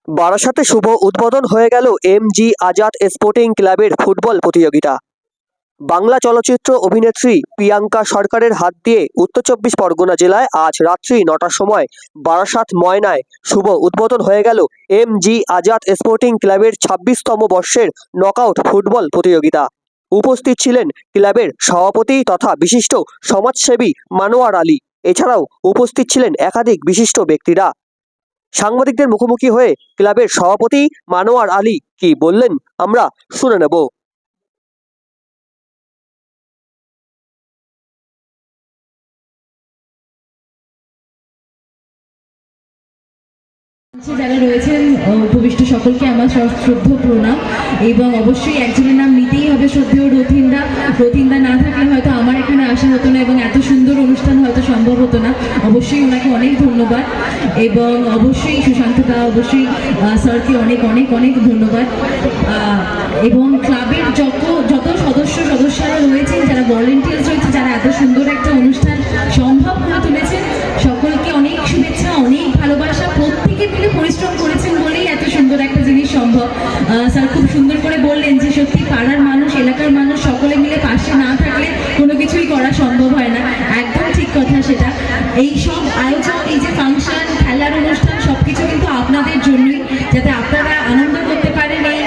বারাসাতে শুভ উদ্বোধন হয়ে গেল এম.জি. আজাদ স্পোর্টিং ক্লাবের ফুটবল প্রতিযোগিতা। বাংলা চলচ্চিত্র অভিনেত্রী প্রিয়াঙ্কা সরকারের হাত দিয়ে উত্তর চব্বিশ পরগনা জেলায় আজ রাত্রি ৯টার সময় বারাসাত ময়নায় শুভ উদ্বোধন হয়ে গেল এম.জি. আজাদ স্পোর্টিং ক্লাবের ২৬তম বর্ষের নকআউট ফুটবল প্রতিযোগিতা। উপস্থিত ছিলেন ক্লাবের সভাপতি তথা বিশিষ্ট সমাজসেবী মানোয়ার আলী। এছাড়াও উপস্থিত ছিলেন একাধিক বিশিষ্ট ব্যক্তিরা। সাংবাদিকদের মুখোমুখি হয়ে ক্লাবের সভাপতি মানোয়ার আলী কি বললেন আমরা শুনে নেব। যারা রয়েছেন উপবিষ্ট সকলকে আমার শ্রদ্ধা প্রণাম, এবং অবশ্যই একজনের নাম নিতেই হবে, শ্রদ্ধেয় রথিনদা। রথিনদা না থাকলে হয়তো আমার এখানে আসা হতো না এবং এত সুন্দর অনুষ্ঠান হয়তো সম্ভব হতো না। অবশ্যই ওনাকে অনেক ধন্যবাদ, এবং অবশ্যই সুশান্তদা, অবশ্যই স্যারকে অনেক অনেক অনেক ধন্যবাদ। এবং ক্লাবের যত সদস্যরা রয়েছেন, যারা ভলেন্টিয়ার্স রয়েছে, যারা এত সুন্দর একটা অনুষ্ঠান সম্ভব করে তুলেছেন, সকলকে অনেক শুভেচ্ছা, অনেক ভালোবাসা। প্রত্যেকে মিলে পরিশ্রম করেছেন বলেই এত সুন্দর একটা জিনিস সম্ভব। স্যার খুব সুন্দর করে বললেন যে সত্যি পাড়ার মানুষ, এলাকার মানুষ সকলে মিলে পাশে না থাকলে কোনো কিছুই করা সম্ভব হয় না। একদম ঠিক কথা সেটা। এই সব আয়োজন, এই যে ফাংশন, খেলার অনুষ্ঠান, সবকিছু কিন্তু আপনাদের জন্যই, যাতে আপনারা আনন্দ করতে পারেন, এই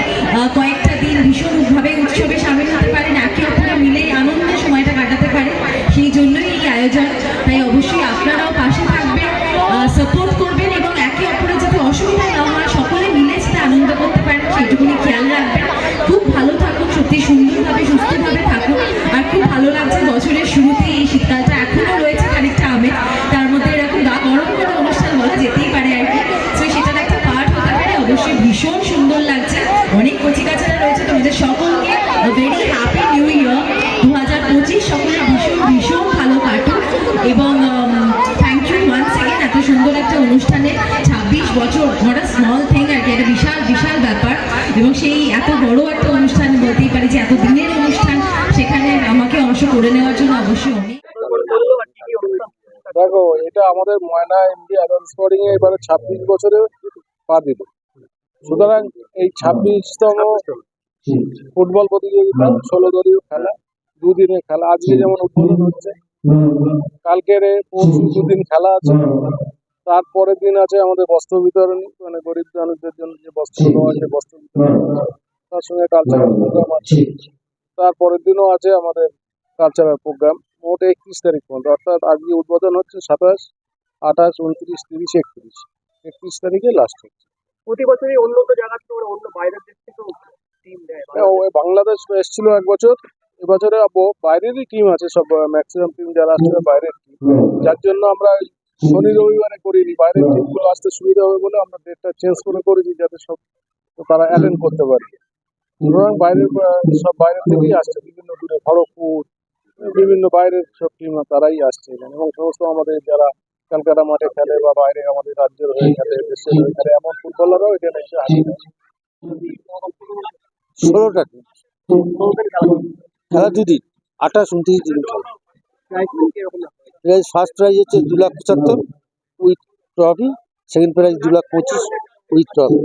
কয়েকটা দিন ভীষণভাবে উৎসবে সামিল হতে পারেন, একে অপরে মিলে আনন্দে সময়টা কাটাতে পারেন, সেই জন্যই এই আয়োজন। তাই অবশ্যই আপনারাও পাশে থাকবেন, সাপোর্ট করবেন, এবং একে অপরের যাতে অসুবিধা না হয়, সকলে মিলে যাতে আনন্দ করতে পারেন সেইটুকুনি খেয়াল রাখবেন। খুব ভালো থাকুন, সত্যি সুন্দরভাবে সুস্থভাবে থাকুন। আর খুব ভালো লাগছে বছরের শুরুতে এই শীতকালটা এখনো রয়েছে খানিকটা আমেজ, তার মধ্যে এরকম গরম করে অনুষ্ঠান বলা যেতেই পারে আর কি। তো সেটার একটা পার্ট হতে পারে, অবশ্যই ভীষণ সুন্দর লাগছে। অনেক কচিকাচারা রয়েছে, তোমাদের সকলকে ভেরি হ্যাপি নিউ ইয়ার 2025। সকলে ভীষণ ভালো কাটুক, এবং থ্যাংক ইউ ওয়ান্স এগেন এত সুন্দর একটা অনুষ্ঠানে। 26 বছর নট আ স্মল থিং আর কি, একটা বিশাল বিশাল ব্যাপার। এবং সেই এত বড় একটা অনুষ্ঠান, বলতেই পারি যে এত দিনের অনুষ্ঠান, সেখানে আমাকে অংশ করে নেওয়ার জন্য অবশ্যই অনেক। দেখো, এটা আমাদের ময়না এম.জি. আজাদ স্পোর্টিং এ এবারে 26 বছরে পা দিল। সুতরাং এই 26তম ফুটবল প্রতিযোগিতা, 16 দলীয় খেলা, দুদিনের খেলা। আজকে যেমন উদ্বোধন হচ্ছে, কালকের পরশু দুদিন খেলা আছে, তারপরের দিন আছে আমাদের বস্ত্র বিতরণী, মানে গরিব মানুষদের জন্য যে বস্ত্রগুলো হয় সে বস্ত্র বিতরণ, তার সঙ্গে কালচারাল প্রোগ্রাম আছে। তারপরের দিনও আছে আমাদের কালচারাল প্রোগ্রাম। মোট 31 তারিখ পর্যন্ত, অর্থাৎ আজকে উদ্বোধন হচ্ছে 27, 28, 29, 30, 31। 31 তারিখে লাস্ট হচ্ছে। প্রতি বছরই অন্য জায়গা থেকে অন্য বাইরের দেশ থেকে টিম দেয়। বাংলাদেশ এসেছিল এক বছর, এবছরে বাইরেরই টিম আছে, সব ম্যাক্সিমাম টিম যারা আসছে বাইরের টিম। যার জন্য আমরা শনি রবিবারে করিনি, বাইরের টিমগুলো আসতে সুবিধা হবে বলে আমরা ডেটটা চেঞ্জ করে করেছি, যাতে সব তারা অ্যাটেন্ড করতে পারে। সুতরাং সব বাইরের থেকেই আসছে, বিভিন্ন দূরে খড়গপুর, বিভিন্ন বাইরের সব টিম তারাই আসছে এখানে। এবং সমস্ত আমাদের যারা ক্যালকাটা মাঠে খেলে বা বাইরে আমাদের রাজ্যের হয়ে খেলে, দেশের হয়ে খেলে, এমন ফুটবলাররাও এখানে এসে হাজির আছে। 16টা টিম খেলা, দুদিন, 28, 29 দিন খেলা। প্রাইজ, ফার্স্ট প্রাইজ হচ্ছে 2,75,000 with trophy, second prize 2,25,000 with trophy.